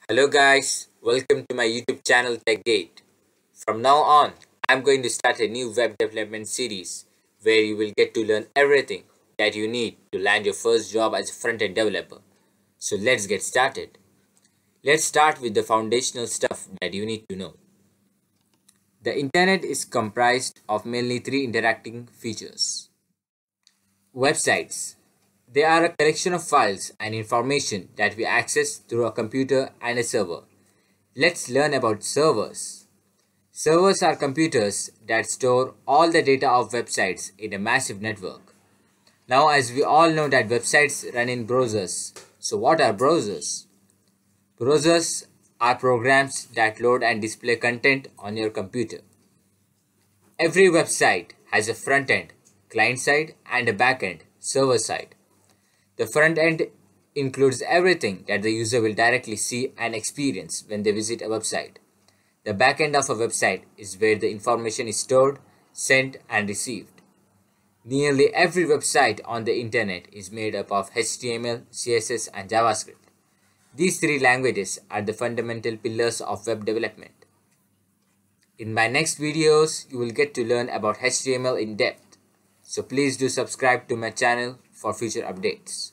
Hello guys, welcome to my YouTube channel TechGate. From now on, I'm going to start a new web development series where you will get to learn everything that you need to land your first job as a front-end developer. So let's get started. Let's start with the foundational stuff that you need to know. The internet is comprised of mainly three interacting features. Websites. They are a collection of files and information that we access through a computer and a server. Let's learn about servers. Servers are computers that store all the data of websites in a massive network. Now, as we all know that websites run in browsers. So what are browsers? Browsers are programs that load and display content on your computer. Every website has a front end, client side, and a back end, server side. The front end includes everything that the user will directly see and experience when they visit a website. The back end of a website is where the information is stored, sent, and received. Nearly every website on the internet is made up of HTML, CSS, and JavaScript. These three languages are the fundamental pillars of web development. In my next videos, you will get to learn about HTML in depth. So please do subscribe to my channel for future updates.